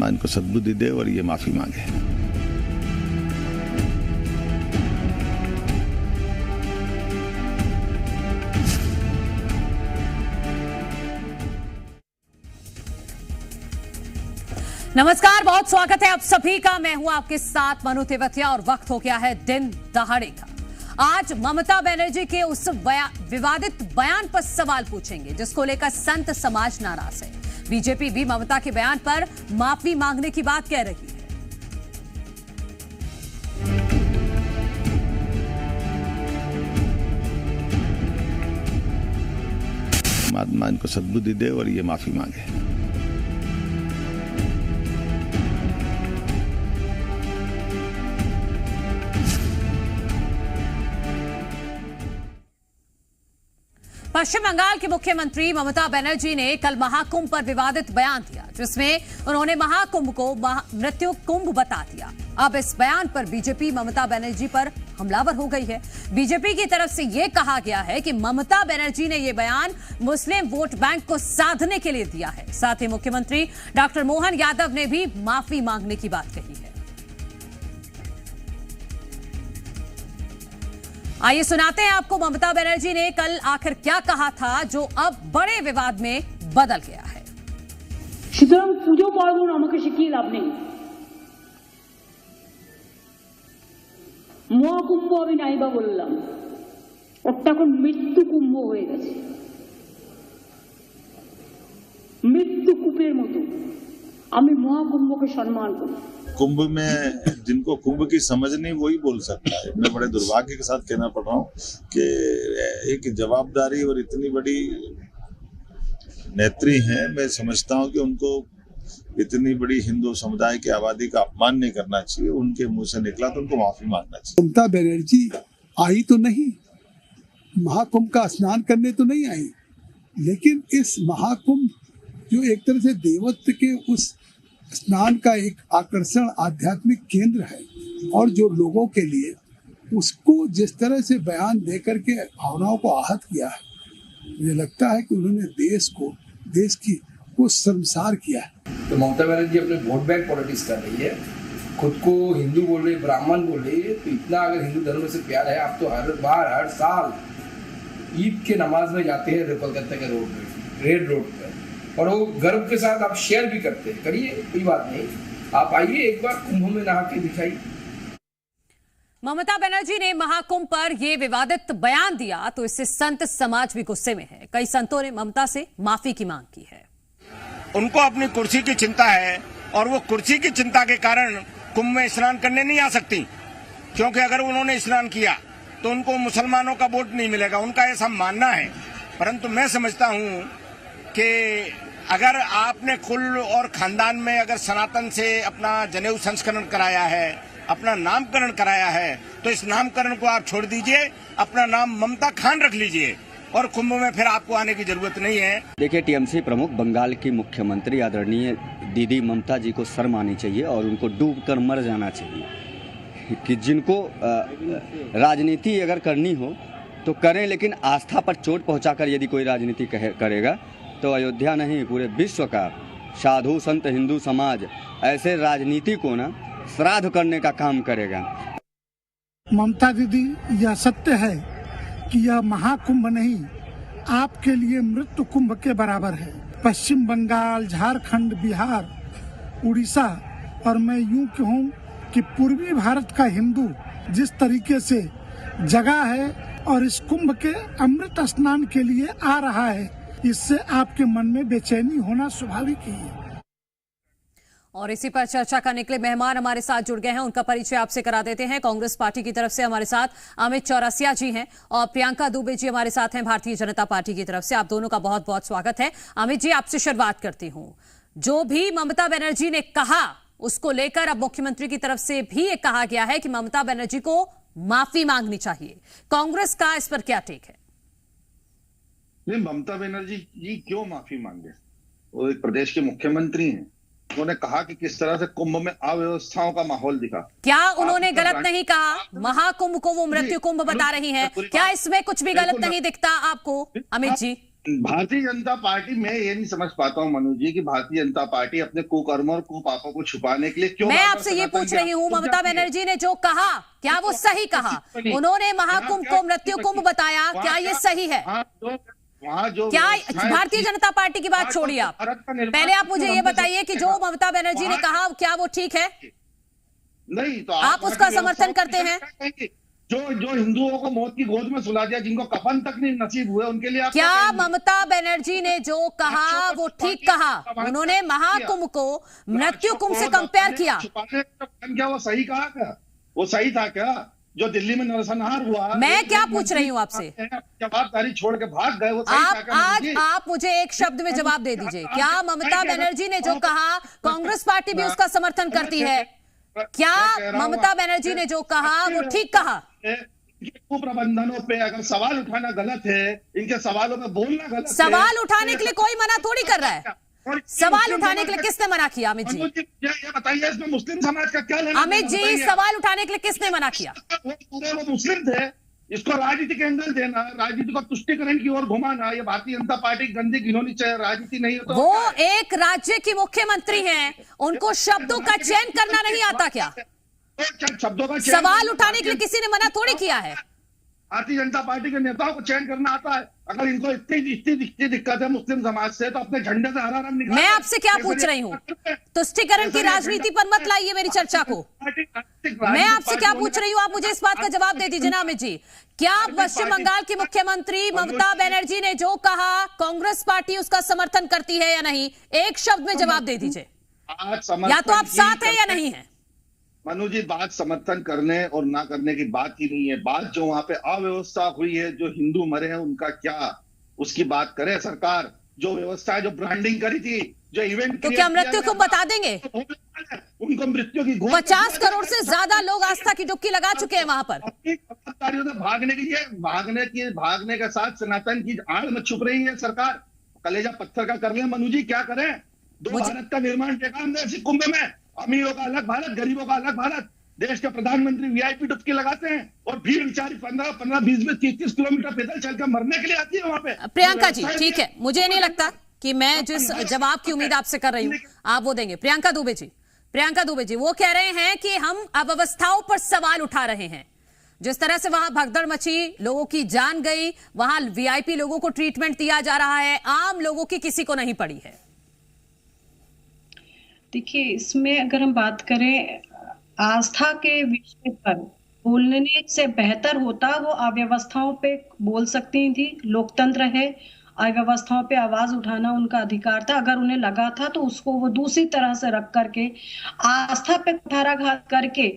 परमात्मा इनको सद्बुद्धि दे और ये माफी मांगे। नमस्कार, बहुत स्वागत है आप सभी का। मैं हूं आपके साथ मनु तेवतिया और वक्त हो गया है दिन दहाड़े का। आज ममता बनर्जी के उस विवादित बयान पर सवाल पूछेंगे जिसको लेकर संत समाज नाराज है। बीजेपी भी ममता के बयान पर माफी मांगने की बात कह रही है। परमात्मा इनको सद्बुद्धि दे और ये माफी मांगे। पश्चिम बंगाल की मुख्यमंत्री ममता बनर्जी ने कल महाकुंभ पर विवादित बयान दिया जिसमें उन्होंने महाकुंभ को मृत्यु कुंभ बता दिया। अब इस बयान पर बीजेपी ममता बनर्जी पर हमलावर हो गई है। बीजेपी की तरफ से यह कहा गया है कि ममता बनर्जी ने यह बयान मुस्लिम वोट बैंक को साधने के लिए दिया है। साथ ही मुख्यमंत्री डॉक्टर मोहन यादव ने भी माफी मांगने की बात कही है। आइए सुनाते हैं आपको ममता बनर्जी ने कल आखिर क्या कहा था जो अब बड़े विवाद में बदल गया है। সুতরাং পুজো পার্বণ আমাকে শিখিয়ে লাভ নেই। মহাকুম্ভ আমি নাইবা বললাম, ওটা এখন মৃত্যু কুম্ভ হয়ে গেছে। মৃত্যু কূপের মতো আমি মহাকুম্ভকে সম্মান করি। कुंभ में जिनको कुंभ की समझ नहीं वही बोल सकता है। मैं बड़े दुर्भाग्य के साथ कहना पड़ रहा हूँ कि एक जवाबदारी और इतनी बड़ी नेत्री हैं, मैं समझता हूँ कि उनको इतनी बड़ी हिंदू समुदाय की आबादी का अपमान नहीं करना चाहिए। उनके मुंह से निकला तो उनको माफी मांगना चाहिए। ममता बनर्जी आई तो नहीं, महाकुंभ का स्नान करने तो नहीं आई, लेकिन इस महाकुंभ जो एक तरह से देवत्व के उस स्नान का एक आकर्षण आध्यात्मिक केंद्र है और जो लोगों के लिए उसको जिस तरह से बयान देकर के भावनाओं को आहत किया है, मुझे लगता है कि उन्होंने देश को शर्मसार किया है। तो ममता बनर्जी अपने वोट बैंक पॉलिटिक्स कर रही है, खुद को हिंदू बोल रही है, ब्राह्मण बोल रही है। तो इतना अगर हिंदू धर्म से प्यार है, आप तो हर साल ईद के नमाज में जाते हैं कोलकाता के रोड पे, रेड रोड पे, और वो गर्व के साथ आप शेयर भी करते हैं। करिए, कोई बात नहीं, आप आइए एक बार कुंभ में नहा के दिखाइए। ममता बनर्जी ने महाकुंभ पर यह विवादित बयान दिया तो इससे संत समाज भी गुस्से में है। कई संतों ने ममता से माफी की मांग की है। उनको अपनी कुर्सी की चिंता है और वो कुर्सी की चिंता के कारण कुंभ में स्नान करने नहीं आ सकती, क्योंकि अगर उन्होंने स्नान किया तो उनको मुसलमानों का वोट नहीं मिलेगा, उनका ऐसा मानना है। परंतु मैं समझता हूं कि अगर आपने कुल और खानदान में अगर सनातन से अपना जनेऊ संस्करण कराया है, अपना नामकरण कराया है, तो इस नामकरण को आप छोड़ दीजिए, अपना नाम ममता खान रख लीजिए और कुंभ में फिर आपको आने की जरूरत नहीं है। देखिए, टीएमसी प्रमुख बंगाल की मुख्यमंत्री आदरणीय दीदी ममता जी को शर्म आनी चाहिए और उनको डूबकर मर जाना चाहिए कि जिनको राजनीति अगर करनी हो तो करें, लेकिन आस्था पर चोट पहुंचाकर यदि कोई राजनीति करेगा तो अयोध्या नहीं पूरे विश्व का साधु संत हिंदू समाज ऐसे राजनीति को ना श्राद्ध करने का काम करेगा। ममता दीदी, यह सत्य है कि यह महाकुंभ नहीं आपके लिए मृत्यु कुंभ के बराबर है। पश्चिम बंगाल, झारखंड, बिहार, उड़ीसा और मैं यूं कहूं कि पूर्वी भारत का हिंदू जिस तरीके से जगा है और इस कुंभ के अमृत स्नान के लिए आ रहा है, इससे आपके मन में बेचैनी होना स्वाभाविक ही है। और इसी पर चर्चा करने के लिए मेहमान हमारे साथ जुड़ गए हैं, उनका परिचय आपसे करा देते हैं। कांग्रेस पार्टी की तरफ से हमारे साथ अमित चौरसिया जी हैं और प्रियंका दुबे जी हमारे साथ हैं भारतीय जनता पार्टी की तरफ से। आप दोनों का बहुत बहुत स्वागत है। अमित जी, आपसे शुरुआत करती हूं। जो भी ममता बनर्जी ने कहा उसको लेकर अब मुख्यमंत्री की तरफ से भी ये कहा गया है कि ममता बनर्जी को माफी मांगनी चाहिए। कांग्रेस का इस पर क्या टेक है? नहीं, ममता बनर्जी जी क्यों माफी मांगे? वो एक प्रदेश के मुख्यमंत्री हैं। उन्होंने कहा कि किस तरह से कुंभ में अव्यवस्थाओं का माहौल दिखा। क्या उन्होंने गलत नहीं कहा? महाकुंभ को वो मृत्यु कुंभ बता रही हैं, क्या इसमें कुछ भी गलत नहीं दिखता आपको अमित जी? भारतीय जनता पार्टी, मैं ये नहीं समझ पाता हूँ मनु जी कि भारतीय जनता पार्टी अपने कुकर्मों और कुपापों को छुपाने के लिए क्यों। मैं आपसे ये पूछ रही हूँ, ममता बनर्जी ने जो कहा क्या वो सही कहा? उन्होंने महाकुंभ को मृत्यु कुंभ बताया, क्या ये सही है? वहाँ जो क्या भारतीय जनता पार्टी की बात छोड़िए आप, पहले आप मुझे ये बताइए कि जो ममता बनर्जी ने कहा क्या वो ठीक है? नहीं तो आप उसका समर्थन करते हैं? जो हिंदुओं को मौत की गोद में सुला दिया, जिनको कफन तक नहीं नसीब हुए, उनके लिए क्या ममता बनर्जी ने जो कहा वो ठीक कहा? उन्होंने महाकुंभ को मृत्यु कुंभ से कंपेयर किया, क्या वो सही कहा? क्या वो सही था? क्या जो दिल्ली में नरसंहार हुआ, मैं क्या पूछ रही हूँ आपसे, जवाबदारी छोड़ के भाग गए, वो आज आप मुझे एक शब्द में जवाब दे दीजिए। क्या ममता बनर्जी ने जो कहा कांग्रेस पार्टी भी उसका समर्थन करती है? क्या ममता बनर्जी ने जो कहा वो ठीक कहा? कुप्रबंधनों पे अगर सवाल उठाना गलत है, इनके सवालों पे बोलना गलत है। सवाल उठाने के लिए कोई मना थोड़ी कर रहा है। सवाल उठाने के लिए किसने मना किया? अमित जी ये बताइए, इसमें मुस्लिम समाज का क्या लेना? अमित जी, सवाल उठाने के लिए किसने मना किया? वो मुस्लिम थे, इसको राजनीति के एंगल देना, राजनीति को तुष्टिकरण की ओर घुमाना, ये भारतीय जनता पार्टी गंदी घिनौनी राजनीति नहीं है। तो वो एक राज्य की मुख्यमंत्री हैं, उनको शब्दों का चयन करना नहीं आता क्या? शब्दों का सवाल उठाने के लिए किसी ने मना थोड़ी किया है। भारतीय जनता पार्टी के नेताओं को चयन करना आता है। अगर इनको इतनी दिक्कत है मुस्लिम समाज से, तो अपने झंडे से हरा रंग निकाल। मैं आपसे क्या पूछ रही हूँ, तुष्टिकरण की राजनीति पर मत लाइए मेरी चर्चा को। मैं आपसे क्या पूछ रही हूँ, आप मुझे इस बात का जवाब दे दीजिए ना अमित जी। क्या पश्चिम बंगाल की मुख्यमंत्री ममता बनर्जी ने जो कहा कांग्रेस पार्टी उसका समर्थन करती है या नहीं? एक शब्द में जवाब दे दीजिए, या तो आप साथ हैं या नहीं है। मनु जी, बात समर्थन करने और ना करने की बात ही नहीं है। बात जो वहां पे अव्यवस्था हुई है, जो हिंदू मरे हैं उनका क्या, उसकी बात करे सरकार। जो व्यवस्था, जो ब्रांडिंग करी थी, जो इवेंट, तो क्या मृत्यु को बता देंगे? उनको मृत्यु की 50 करोड़ से ज्यादा लोग आस्था की डुबकी लगा चुके हैं वहां पर। भागने के साथ सनातन की आड़ में छुप रही है सरकार। कलेजा पत्थर का कर ले मनु जी, क्या करें? दो भारत का निर्माण कुंभ में, अमीरों का अलग भारत, गरीबों का अलग भारत। देश के प्रधानमंत्री वीआईपी डुबकी लगाते हैं और भीड़ बेचारी 15, 20, 30 किलोमीटर पैदल चलकर मरने के लिए आती है वहां पे। प्रियंका जी, ठीक है, मुझे नहीं लगता कि मैं जिस जवाब की उम्मीद आपसे कर रही हूँ आप वो देंगे। प्रियंका दुबे जी वो कह रहे हैं कि हम अव्यवस्थाओं पर सवाल उठा रहे हैं। जिस तरह से वहां भगदड़ मची, लोगों की जान गई, वहां वीआईपी लोगों को ट्रीटमेंट दिया जा रहा है, आम लोगों की किसी को नहीं पड़ी है। देखिए, इसमें अगर हम बात करें आस्था के विषय पर बोलने से बेहतर होता वो अव्यवस्थाओं पे बोल सकती थी। लोकतंत्र है, अव्यवस्थाओं पे आवाज उठाना उनका अधिकार था। अगर उन्हें लगा था तो उसको वो दूसरी तरह से रख करके आस्था पे कुठाराघात करके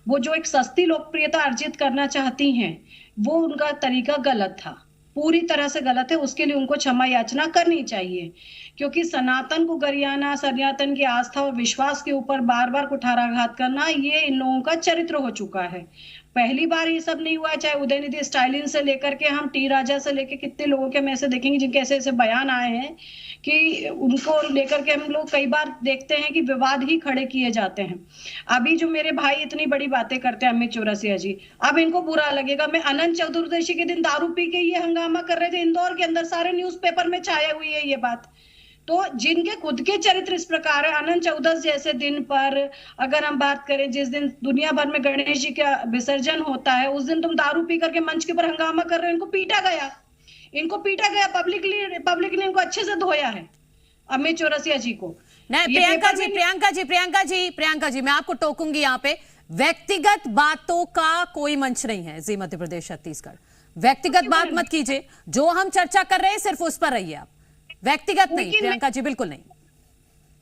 वो जो एक सस्ती लोकप्रियता अर्जित करना चाहती हैं, वो उनका तरीका गलत था, पूरी तरह से गलत है। उसके लिए उनको क्षमा याचना करनी चाहिए, क्योंकि सनातन को गरियाना, सनातन की आस्था और विश्वास के ऊपर बार बार कुठाराघात करना, ये इन लोगों का चरित्र हो चुका है। पहली बार ये सब नहीं हुआ, चाहे उदयनिधि स्टालिन से लेकर के हम टी राजा से लेकर कितने लोगों के हम ऐसे देखेंगे जिनके ऐसे ऐसे बयान आए हैं कि उनको लेकर के हम लोग कई बार देखते हैं कि विवाद ही खड़े किए जाते हैं। अभी जो मेरे भाई इतनी बड़ी बातें करते हैं, अमित चौरसिया जी, अब इनको बुरा लगेगा। मैं अनंत चतुर्दशी के दिन दारू पी के ये हंगामा कर रहे थे इंदौर के अंदर, सारे न्यूज़पेपर में छाया हुई है ये बात। तो जिनके खुद के चरित्र इस प्रकार है, अनंत चतुर्दशी जैसे दिन पर अगर हम बात करें, जिस दिन दुनिया भर में गणेश जी का विसर्जन होता है, उस दिन तुम दारू पी करके मंच के ऊपर हंगामा कर रहे हो। इनको पीटा गया पब्लिकली इनको अच्छे से धोया है अमित चौरसिया जी को। नहीं, प्रियंका जी मैं आपको टोकूंगी यहाँ पे। व्यक्तिगत बातों का कोई मंच नहीं है जी मध्य प्रदेश छत्तीसगढ़। व्यक्तिगत बात मत कीजिए, जो हम चर्चा कर रहे हैं सिर्फ उस पर रहिए आप, व्यक्तिगत नहीं। प्रियंका जी बिल्कुल नहीं,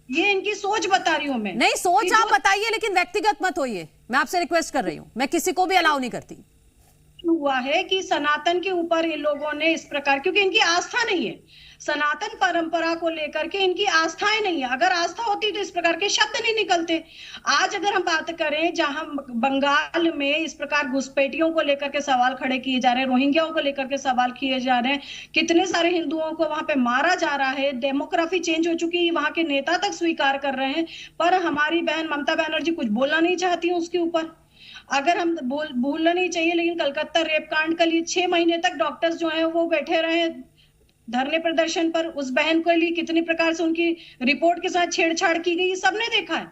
ये इनकी सोच बता रही हूं मैं। नहीं, सोच आप बताइए लेकिन व्यक्तिगत मत होइए, मैं आपसे रिक्वेस्ट कर रही हूं। मैं किसी को भी अलाउ नहीं करती। हुआ है कि सनातन के ऊपर इन लोगों ने इस प्रकार, क्योंकि इनकी आस्था नहीं है, सनातन परंपरा को लेकर के इनकी आस्थाएं नहीं है। अगर आस्था होती तो इस प्रकार के शब्द नहीं निकलते। आज अगर हम बात करें जहां बंगाल में इस प्रकार घुसपैठियों को लेकर के सवाल खड़े किए जा रहे हैं, रोहिंग्याओं को लेकर के सवाल किए जा रहे हैं, कितने सारे हिंदुओं को वहां पे मारा जा रहा है, डेमोग्राफी चेंज हो चुकी है, वहां के नेता तक स्वीकार कर रहे हैं, पर हमारी बहन ममता बनर्जी कुछ बोलना नहीं चाहती उसके ऊपर। अगर हम भूलना नहीं चाहिए, लेकिन कलकत्ता रेप कांड के लिए 6 महीने तक डॉक्टर्स जो हैं वो बैठे रहे धरने प्रदर्शन पर उस बहन के लिए कितनी प्रकार से उनकी रिपोर्ट के साथ छेड़छाड़ की गई, सबने देखा है,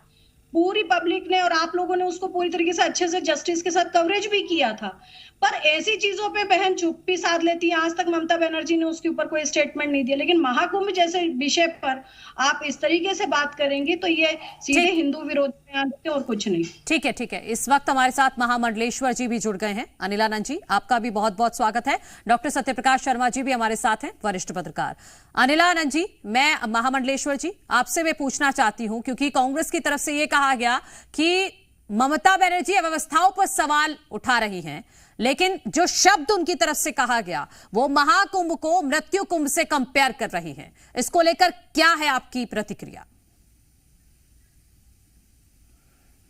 पूरी पब्लिक ने, और आप लोगों ने उसको पूरी तरीके से अच्छे से जस्टिस के साथ कवरेज भी किया था। पर ऐसी चीजों पे बहन चुप्पी साध लेती है। आज तक ममता बनर्जी ने उसके ऊपर कोई स्टेटमेंट नहीं दिया, लेकिन महाकुंभ जैसे विषय पर आप इस तरीके से बात करेंगे तो ये सीधे हिंदू विरोधी में आते और कुछ नहीं। ठीक है, ठीक है। इस वक्त हमारे साथ महामंडलेश्वर जी भी जुड़ गए हैं। अनिलानंद जी, आपका भी बहुत बहुत स्वागत है। डॉक्टर सत्यप्रकाश शर्मा जी भी हमारे साथ हैं, वरिष्ठ पत्रकार। अनिलानंद जी, मैं महामंडलेश्वर जी आपसे मैं पूछना चाहती हूं, क्योंकि कांग्रेस की तरफ से यह कहा गया कि ममता बनर्जी अव्यवस्थाओं पर सवाल उठा रही हैं, लेकिन जो शब्द उनकी तरफ से कहा गया वो महाकुंभ को मृत्यु कुंभ से कंपेयर कर रही हैं। इसको लेकर क्या है आपकी प्रतिक्रिया?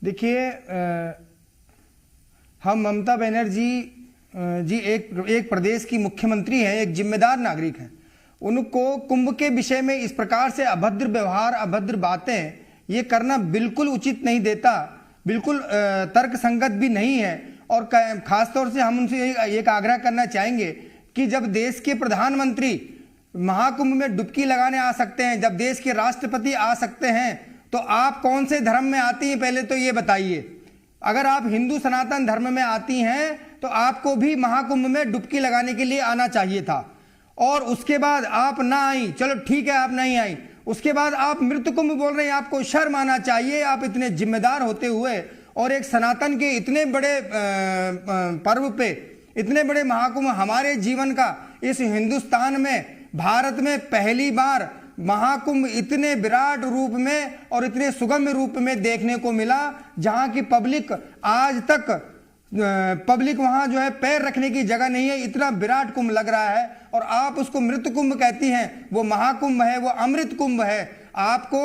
देखिए, हम ममता बनर्जी जी एक प्रदेश की मुख्यमंत्री हैं, एक जिम्मेदार नागरिक हैं। उनको कुंभ के विषय में इस प्रकार से अभद्र व्यवहार, अभद्र बातें ये करना बिल्कुल उचित नहीं देता, बिल्कुल तर्क संगत भी नहीं है। और खासतौर से हम उनसे एक आग्रह करना चाहेंगे कि जब देश के प्रधानमंत्री महाकुंभ में डुबकी लगाने आ सकते हैं, जब देश के राष्ट्रपति आ सकते हैं, तो आप कौन से धर्म में आती हैं पहले तो ये बताइए। अगर आप हिंदू सनातन धर्म में आती हैं तो आपको भी महाकुंभ में डुबकी लगाने के लिए आना चाहिए था, और उसके बाद आप ना आई, चलो ठीक है आप नहीं आई, उसके बाद आप मृत्यु कुंभ बोल रहे हैं। आपको शर्म आना चाहिए। आप इतने जिम्मेदार होते हुए और एक सनातन के इतने बड़े पर्व पे, इतने बड़े महाकुंभ, हमारे जीवन का इस हिंदुस्तान में, भारत में पहली बार महाकुंभ इतने विराट रूप में और इतने सुगम रूप में देखने को मिला, जहां की पब्लिक आज तक पब्लिक वहां जो है पैर रखने की जगह नहीं है, इतना विराट कुंभ लग रहा है। और आप उसको मृत्यु कुंभ कहती हैं, वो महाकुंभ है, वो अमृत कुंभ है। आपको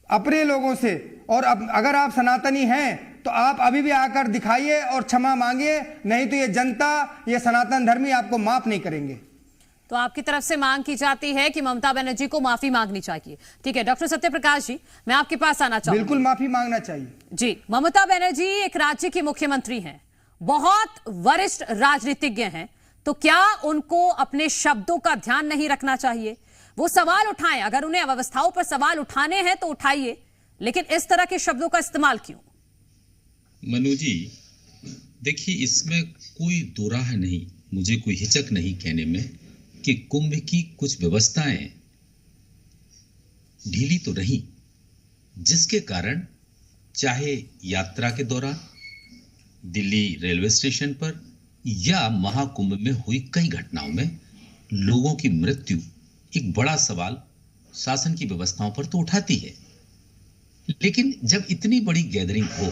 अपने लोगों से, और अगर आप सनातनी हैं तो आप अभी भी आकर दिखाइए और क्षमा मांगिए, नहीं तो ये जनता, ये सनातन धर्मी आपको माफ नहीं करेंगे। तो आपकी तरफ से मांग की जाती है कि ममता बनर्जी को माफी मांगनी चाहिए। ठीक है, डॉक्टर सत्यप्रकाश जी, मैं आपके पास आना चाहूंगी। बिल्कुल माफी मांगना चाहिए जी। ममता बनर्जी एक राज्य की मुख्यमंत्री हैं, बहुत वरिष्ठ राजनीतिज्ञ हैं, तो क्या उनको अपने शब्दों का ध्यान नहीं रखना चाहिए? वो सवाल उठाएं, अगर उन्हें अव्यवस्थाओं पर सवाल उठाने हैं तो उठाइए, लेकिन इस तरह के शब्दों का इस्तेमाल क्यों? मनु जी, देखिए, इसमें कोई दोराह नहीं, मुझे कोई हिचक नहीं कहने में कि कुंभ की कुछ व्यवस्थाएं ढीली तो रही, जिसके कारण चाहे यात्रा के दौरान, दिल्ली रेलवे स्टेशन पर या महाकुंभ में हुई कई घटनाओं में लोगों की मृत्यु एक बड़ा सवाल शासन की व्यवस्थाओं पर तो उठाती है। लेकिन जब इतनी बड़ी गैदरिंग हो,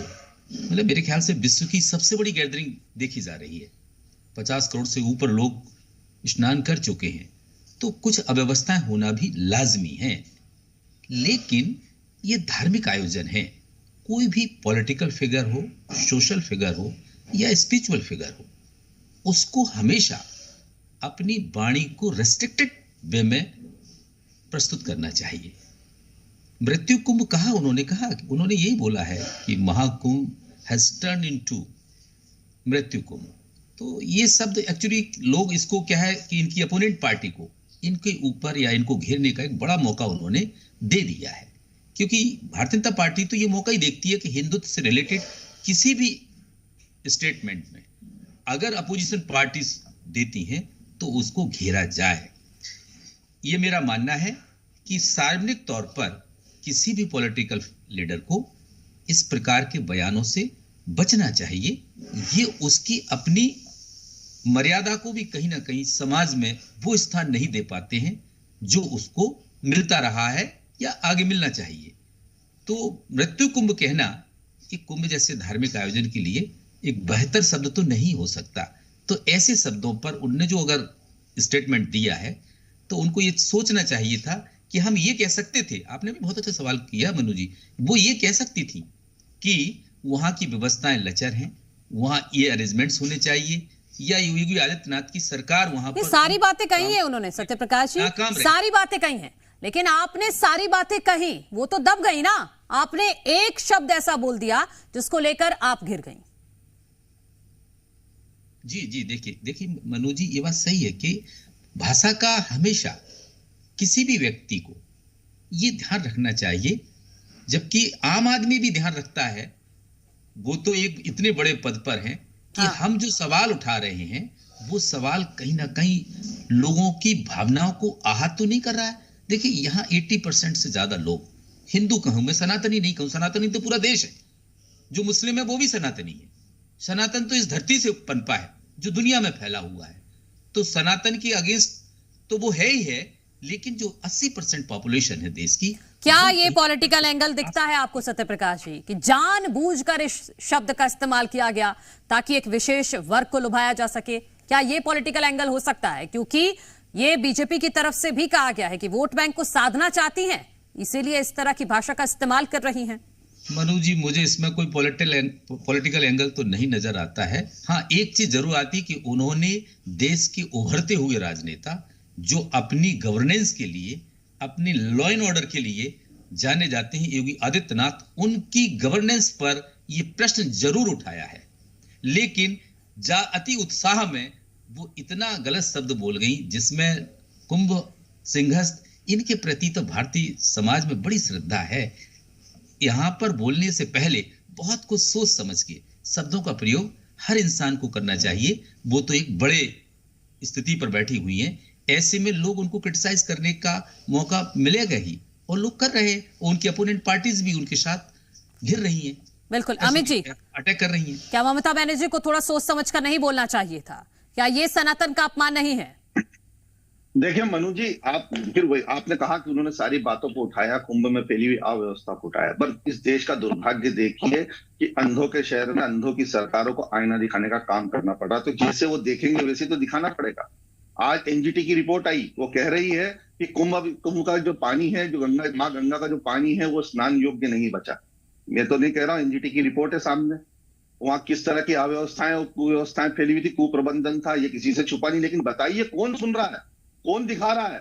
मतलब मेरे ख्याल से विश्व की सबसे बड़ी गैदरिंग देखी जा रही है, 50 करोड़ से ऊपर लोग स्नान कर चुके हैं, तो कुछ अव्यवस्थाएं होना भी लाजमी है। लेकिन ये धार्मिक आयोजन है, कोई भी पॉलिटिकल फिगर हो, सोशल फिगर हो या स्पिरिचुअल फिगर हो, उसको हमेशा अपनी वाणी को रेस्ट्रिक्टेड वे में प्रस्तुत करना चाहिए। मृत्यु कुंभ कहा, उन्होंने यही बोला है कि महाकुंभ हैज टर्न इनटू मृत्यु कुंभ। तो ये शब्द एक्चुअली लोग इसको क्या है कि इनकी अपोनेंट पार्टी को इनके ऊपर या इनको घेरने का एक बड़ा मौका उन्होंने दे दिया है, क्योंकि भारतीय जनता पार्टी तो ये मौका ही देखती है कि हिंदुत्व से रिलेटेड किसी भी स्टेटमेंट में अगर अपोजिशन पार्टीज देती हैं तो उसको घेरा जाए। ये मेरा मानना है कि सार्वजनिक तौर पर किसी भी पॉलिटिकल लीडर को इस प्रकार के बयानों से बचना चाहिए। ये उसकी अपनी मर्यादा को भी कहीं ना कहीं समाज में वो स्थान नहीं दे पाते हैं जो उसको मिलता रहा है या आगे मिलना चाहिए। तो मृत्यु कुंभ कहना कि कुंभ जैसे धार्मिक आयोजन के लिए एक बेहतर शब्द तो नहीं हो सकता। तो ऐसे शब्दों पर उनने जो अगर स्टेटमेंट दिया है तो उनको ये सोचना चाहिए था कि हम ये कह सकते थे, आपने भी बहुत अच्छा सवाल किया मनु जी, वो ये कह सकती थी कि वहां की व्यवस्थाएं लचर हैं, वहां ये अरेंजमेंट्स होने चाहिए, या योगी आदित्यनाथ की सरकार वहां पर सारी बातें कही है उन्होंने, सत्यप्रकाश जी सारी बातें कही हैं, लेकिन आपने सारी बातें कही वो तो दब गई ना। आपने एक शब्द ऐसा बोल दिया जिसको लेकर आप घिर गई। जी देखिए मनु जी, ये बात सही है कि भाषा का हमेशा किसी भी व्यक्ति को ये ध्यान रखना चाहिए, जबकि आम आदमी भी ध्यान रखता है। वो तो एक इतने बड़े पद पर हैं कि हम जो सवाल उठा रहे हैं वो सवाल कहीं ना कहीं लोगों की भावनाओं को आहत तो नहीं कर रहा है। देखिए, यहाँ 80% से ज्यादा लोग, हिंदू कहूं मैं, सनातनी नहीं कहूं, सनातनी तो पूरा देश है, जो मुस्लिम है वो भी सनातनी है। सनातन तो इस धरती से पनपा है जो दुनिया में फैला हुआ है, तो सनातन की अगेंस्ट तो वो है ही है, लेकिन जो 80% पॉपुलेशन है देश की, क्या ये पॉलिटिकल एंगल दिखता है आपको सत्यप्रकाश जी कि जानबूझकर इस शब्द का इस्तेमाल किया गया ताकि एक विशेष वर्ग को लुभाया जा सके? क्या ये पॉलिटिकल एंगल हो सकता है? क्योंकि ये बीजेपी की तरफ से भी कहा गया है कि वोट बैंक को साधना चाहती हैं, इसीलिए इस तरह की भाषा का इस्तेमाल कर रही हैं। मनु जी, मुझे इसमें कोई पॉलिटिकल एंगल तो नहीं नजर आता है। हाँ, एक चीज जरूर आती कि उन्होंने देश के उभरते हुए राजनेता जो अपनी गवर्नेंस के लिए, अपनी लॉ एंड ऑर्डर के लिए जाने जाते हैं, योगी आदित्यनाथ, उनकी गवर्नेंस पर यह प्रश्न जरूर उठाया है, लेकिन अति उत्साह में वो इतना गलत शब्द बोल गई जिसमें कुंभ सिंहस्थ, इनके प्रति तो भारतीय समाज में बड़ी श्रद्धा है। यहां पर बोलने से पहले बहुत कुछ सोच समझ के शब्दों का प्रयोग हर इंसान को करना चाहिए। वो तो एक बड़े स्थिति पर बैठी हुई हैं, ऐसे में लोग उनको क्रिटिसाइज करने का मौका मिलेगा ही, और लोग कर रहे हैं। उनकी अपोनेंट पार्टीज भी उनके साथ घिर रही हैं, बिल्कुल। अमित जी, अटैक कर रही हैं। क्या ममता बनर्जी को थोड़ा सोच समझकर नहीं बोलना चाहिए था? क्या ये सनातन का अपमान नहीं है? देखिए मनु जी, आप फिर वही आपने कहा कि उन्होंने सारी बातों को उठाया, कुंभ में फैली हुई अव्यवस्था को उठाया, पर इस देश का दुर्भाग्य देखिए कि अंधों के शहर में अंधों की सरकारों को आईना दिखाने का काम करना पड़ा। तो जैसे वो देखेंगे वैसे तो दिखाना पड़ेगा। आज एनजीटी की रिपोर्ट आई, वो कह रही है कि कुंभ का जो पानी है, जो माँ गंगा का जो पानी है, वो स्नान योग्य नहीं बचा। मैं तो नहीं कह रहा हूं, एनजीटी की रिपोर्ट है सामने। वहां किस तरह की अव्यवस्थाएं और कुव्यवस्थाएं फैली हुई थी, कुप्रबंधन था, ये किसी से छुपा नहीं। लेकिन बताइए कौन सुन रहा है, कौन दिखा रहा है?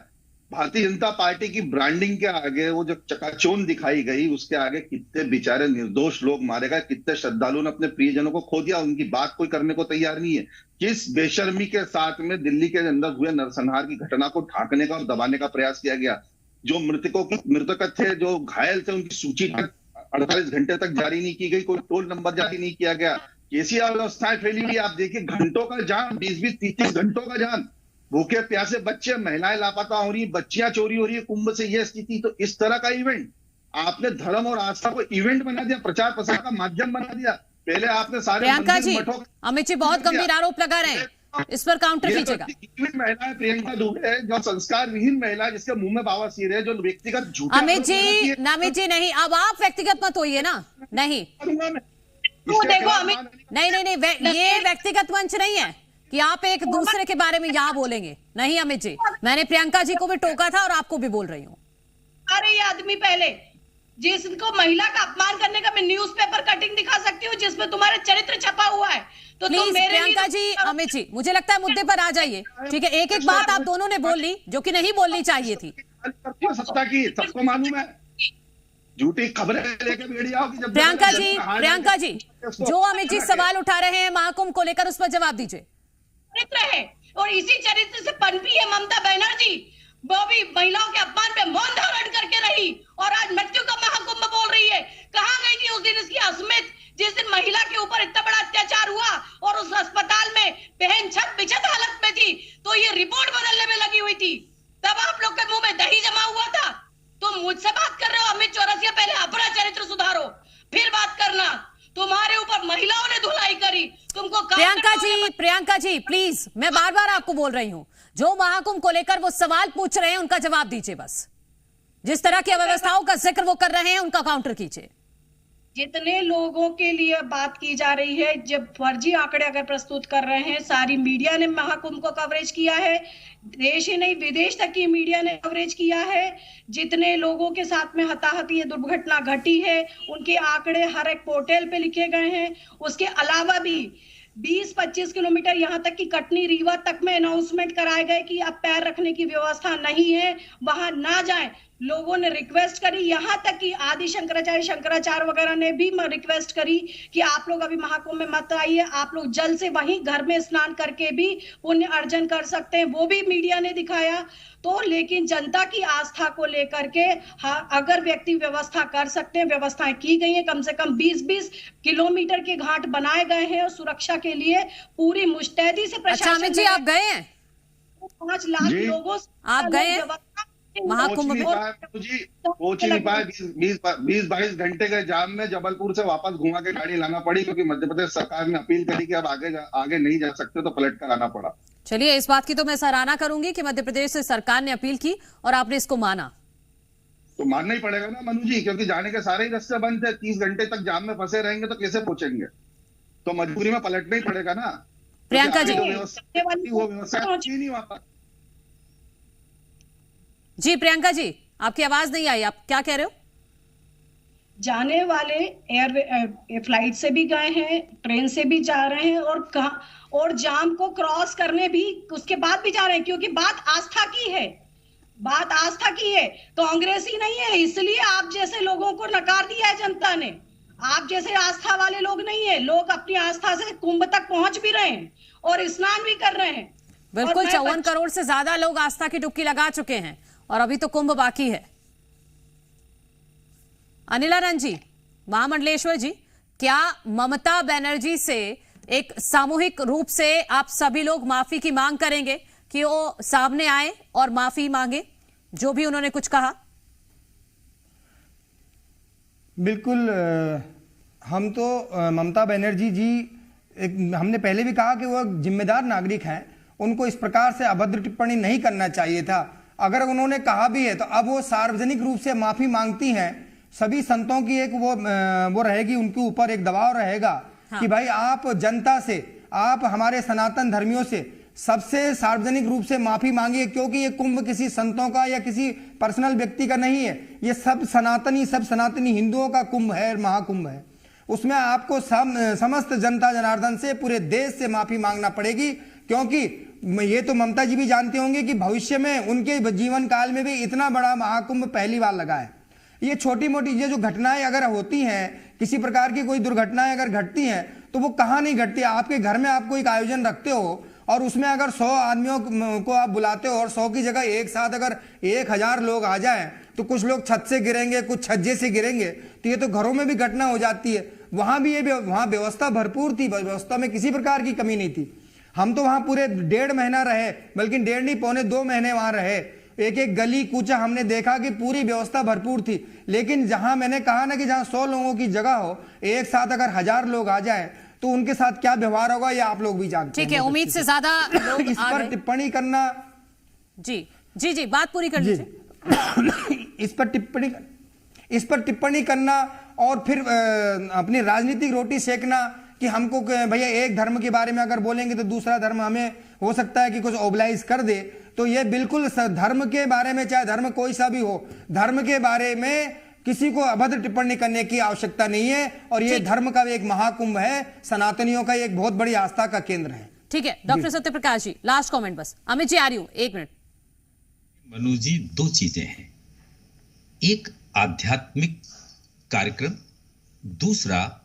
भारतीय जनता पार्टी की ब्रांडिंग के आगे वो जो चकाचौंध दिखाई गई, उसके आगे कितने बेचारे निर्दोष लोग मारे गए, कितने श्रद्धालुओं ने अपने प्रियजनों को खो दिया, उनकी बात कोई करने को तैयार नहीं है। किस बेशर्मी के साथ में दिल्ली के अंदर हुए नरसंहार की घटना को ढांकने का और दबाने का प्रयास किया गया। जो मृतक थे, जो घायल थे, उनकी सूची 48 घंटे तक जारी नहीं की गई, कोई टोल नंबर जारी नहीं किया गया। कैसी अव्यवस्थाएं फैली हुई, आप देखिए, घंटों का जान, 20-20, 30-30 घंटों का जान, भूखे प्यासे बच्चे, महिलाएं लापता हो रही, बच्चियां चोरी हो रही है कुंभ से, यह स्थिति। तो इस तरह का इवेंट आपने धर्म और आस्था को इवेंट बना दिया, प्रचार प्रसार का माध्यम बना दिया। पहले आपने सारे प्रियंका जी, अमित जी बहुत गंभीर आरोप लगा रहे हैं, इस पर काउंटर कीजिएगा। महिला है प्रियंका दुबे, जो संस्कार विहीन महिला, जिसके मुंह में बावासीर है, जो व्यक्तिगत झूठे। अमित जी नहीं, अब आप व्यक्तिगत मत होइए ना। नहीं देखो अमित, नहीं, ये व्यक्तिगत मंच नहीं है कि आप एक दूसरे के बारे में यहाँ बोलेंगे। नहीं अमित जी, मैंने प्रियंका जी को भी टोका था और आपको भी बोल रही हूँ। अरे ये आदमी पहले, जिसको महिला का अपमान करने का मैं न्यूज़पेपर कटिंग दिखा सकती हूँ जिसमें तुम्हारा चरित्र छपा हुआ है। तो प्लीज प्रियंका जी, अमित जी, मुझे लगता है मुद्दे पर आ जाइए, ठीक है? एक एक बात आप दोनों ने बोल ली जो कि नहीं बोलनी चाहिए थी। सत्ता की सबको मालूम है, झूठी खबरें लेके मीडिया की। प्रियंका जी, जो अमित जी सवाल उठा रहे हैं महाकुंभ को लेकर, उस पर जवाब दीजिए। चरित्र है और इसी चरित्र से पनपी है ममता बनर्जी। वो भी महिलाओं के अपमान पे मौन धारण करके रही और आज मृत्यु का महाकुंभ बोल रही है। कहां गई थी उस दिन इसकी अस्मित, जिस दिन महिला के ऊपर इतना बड़ा अत्याचार हुआ और उस अस्पताल में बहन छत बिछत हालत में थी, तो ये रिपोर्ट बदलने में लगी हुई थी। तब आप लोग के मुंह में दही जमा हुआ था। तुम मुझसे बात कर रहे हो अमित चौरसिया, पहले अपना चरित्र सुधारो फिर बात करना। तुम्हारे ऊपर महिलाओं ने धुलाई करी, तुमको। प्रियंका जी प्लीज, मैं बार बार आपको बोल रही हूँ, जो महाकुंभ को लेकर वो सवाल पूछ रहे हैं उनका जवाब दीजिए। बस जिस तरह की अव्यवस्थाओं का जिक्र वो कर रहे हैं उनका काउंटर कीजिए। जितने लोगों के लिए बात की जा रही है, जब फर्जी आंकड़े अगर प्रस्तुत कर रहे हैं, सारी मीडिया ने महाकुंभ को कवरेज किया है, देश ही नहीं विदेश तक की मीडिया ने कवरेज किया है। जितने लोगों के साथ में हताहती ये दुर्घटना घटी है, उनके आंकड़े हर एक पोर्टल पे लिखे गए हैं। उसके अलावा भी 20-25 किलोमीटर यहाँ तक कि कटनी रीवा तक में अनाउंसमेंट कराए गए कि अब पैर रखने की व्यवस्था नहीं है, वहां ना जाएं। लोगों ने रिक्वेस्ट करी, यहाँ तक कि आदि शंकराचार्य वगैरह ने भी रिक्वेस्ट करी कि आप लोग अभी महाकुंभ में मत आइए, आप लोग जल से वहीं घर में स्नान करके भी पुण्य अर्जन कर सकते हैं, वो भी मीडिया ने दिखाया। तो लेकिन जनता की आस्था को लेकर के अगर व्यक्ति व्यवस्था कर सकते हैं, व्यवस्थाएं की गई हैं, कम से कम 20-20 किलोमीटर के घाट बनाए गए हैं और सुरक्षा के लिए पूरी मुस्तैदी से प्रशासन। अमित जी, आप गए हैं? 5 लाख लोगों आप गए हैं महाकुंभ में? पहुंच नहीं पाया। 20-22 घंटे के जाम में जबलपुर से वापस घुमा के गाड़ी लाना पड़ी, क्योंकि मध्य प्रदेश सरकार ने अपील करी कि अब आगे नहीं जा सकते, तो पलट कर आना पड़ा। चलिए, इस बात की तो मैं सराहना करूंगी कि मध्य प्रदेश से सरकार ने अपील की और आपने इसको माना। तो मानना ही पड़ेगा ना मनु जी, क्योंकि जाने के सारे ही रास्ते बंद थे। 30 घंटे तक जाम में फंसे रहेंगे तो कैसे पहुंचेंगे? तो मजबूरी में पलटना ही पड़ेगा ना। प्रियंका जी, वो व्यवस्था नहीं वहां पर। जी प्रियंका जी, आपकी आवाज नहीं आई, आप क्या कह रहे हो? जाने वाले फ्लाइट से भी गए हैं, ट्रेन से भी जा रहे हैं और जाम को क्रॉस करने भी उसके बाद भी जा रहे हैं, क्योंकि बात आस्था की है, बात आस्था की है। कांग्रेसी नहीं है, इसलिए आप जैसे लोगों को नकार दिया है जनता ने। आप जैसे आस्था वाले लोग नहीं है, लोग अपनी आस्था से कुंभ तक पहुंच भी रहे हैं और स्नान भी कर रहे हैं। बिल्कुल, 54 करोड़ से ज्यादा लोग आस्था की डुबकी लगा चुके हैं और अभी तो कुंभ बाकी है। अनिलानंद जी, महामंडलेश्वर जी, क्या ममता बनर्जी से एक सामूहिक रूप से आप सभी लोग माफी की मांग करेंगे कि वो सामने आए और माफी मांगे जो भी उन्होंने कुछ कहा? बिल्कुल, हम तो ममता बनर्जी जी, हमने पहले भी कहा कि वो जिम्मेदार नागरिक हैं, उनको इस प्रकार से अभद्र टिप्पणी नहीं करना चाहिए था। अगर उन्होंने कहा भी है तो अब वो सार्वजनिक रूप से माफी मांगती हैं, सभी संतों की एक वो रहेगी, उनके ऊपर एक दबाव रहेगा। हाँ। कि भाई आप जनता से, आप हमारे सनातन धर्मियों से सबसे सार्वजनिक रूप से माफी मांगिए, क्योंकि ये कुंभ किसी संतों का या किसी पर्सनल व्यक्ति का नहीं है, ये सब सनातनी हिंदुओं का कुंभ है, महाकुंभ है। उसमें आपको समस्त जनता जनार्दन से, पूरे देश से माफी मांगना पड़ेगी, क्योंकि ये तो ममता जी भी जानते होंगे कि भविष्य में उनके जीवन काल में भी इतना बड़ा महाकुंभ पहली बार लगा है। ये छोटी मोटी ये जो घटनाएं अगर होती हैं, किसी प्रकार की कोई दुर्घटनाएं अगर घटती हैं, तो वो कहाँ नहीं घटती। आपके घर में आप कोई एक रखते हो और उसमें अगर 100 आदमियों को आप बुलाते हो और 100 की जगह एक साथ अगर 1000 लोग आ जाएं, तो कुछ लोग छत से गिरेंगे, कुछ छज्जे से गिरेंगे, तो ये तो घरों में भी घटना हो जाती है। वहां भी वहां व्यवस्था भरपूर थी, व्यवस्था में किसी प्रकार की कमी नहीं थी। हम तो वहां पूरे 1.5 महीना रहे, बल्कि 1.5 नहीं, 1.25 महीने वहां रहे। एक गली कूचा हमने देखा कि पूरी व्यवस्था भरपूर थी। लेकिन जहां मैंने कहा ना कि जहां 100 लोगों की जगह हो, एक साथ अगर 1000 लोग आ जाएं, तो उनके साथ क्या व्यवहार होगा ये आप लोग भी जानते हैं। ठीक है, उम्मीद से ज्यादा लोग इस पर टिप्पणी करना। जी बात पूरी कर लीजिए। इस पर टिप्पणी करना और फिर अपनी राजनीतिक रोटी सेकना कि हमको भैया एक धर्म के बारे में अगर बोलेंगे तो दूसरा धर्म हमें हो सकता है कि कुछ ओबलाइज कर दे, तो ये बिल्कुल धर्म के बारे में, चाहे धर्म कोई सा भी हो, धर्म के बारे में किसी को अभद्र टिप्पणी करने की आवश्यकता नहीं है। और ये धर्म का एक महाकुंभ है, सनातनियों का एक बहुत बड़ी आस्था का केंद्र है। ठीक है, डॉक्टर सत्यप्रकाश जी, लास्ट कमेंट बस। अमित जी आ रही हूं, 1 मिनट। मनु जी, 2 चीजें हैं, एक आध्यात्मिक कार्यक्रम, दूसरा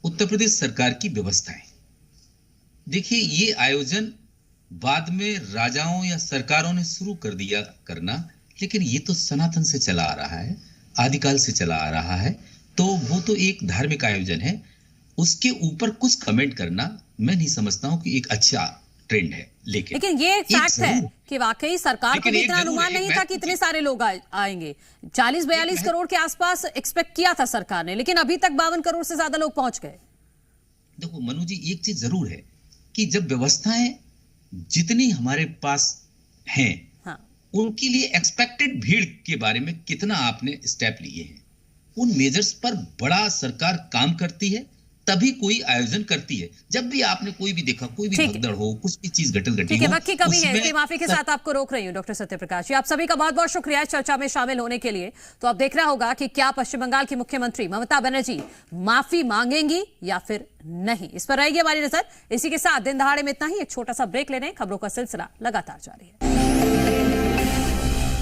उत्तर प्रदेश सरकार की व्यवस्थाएं। देखिए, ये आयोजन बाद में राजाओं या सरकारों ने शुरू कर दिया करना, लेकिन ये तो सनातन से चला आ रहा है, आदिकाल से चला आ रहा है, तो वो तो एक धार्मिक आयोजन है। उसके ऊपर कुछ कमेंट करना मैं नहीं समझता हूं कि एक अच्छा ट्रेंड है। लेकिन ये एक फैक्ट है कि वाकई सरकार को भी इतना अनुमान नहीं था कि इतने सारे लोग आएंगे। 40-42 करोड़ के आसपास एक्सपेक्ट किया था सरकार ने, लेकिन अभी तक 52 करोड़ से ज्यादा लोग पहुंच गए। देखो मनु जी, एक चीज जरूर है कि जब व्यवस्थाएं जितनी हमारे पास हैं, हाँ, उनके लिए एक्सपेक्टेड भीड़ के बारे में कितना आपने स्टेप लिए हैं, उन मेजर्स पर बड़ा सरकार काम करती है, तभी कोई आयोजन करती है। जब भी आपने कोई भी देखा, कोई भी भगदड़ हो, कुछ भी चीज घटल घटी हो, वक्त की कमी है, इसकी माफी के साथ आपको रोक रही हूं। डॉक्टर सत्यप्रकाश जी, आप सभी का बहुत बहुत शुक्रिया इस चर्चा में शामिल होने के लिए। तो अब देखना होगा कि क्या पश्चिम बंगाल की मुख्यमंत्री ममता बनर्जी माफी मांगेंगी या फिर नहीं, इस पर रहेगी हमारी नजर। इसी के साथ दिन दहाड़े में इतना ही, एक छोटा सा ब्रेक ले रहे हैं, खबरों का सिलसिला लगातार जारी है।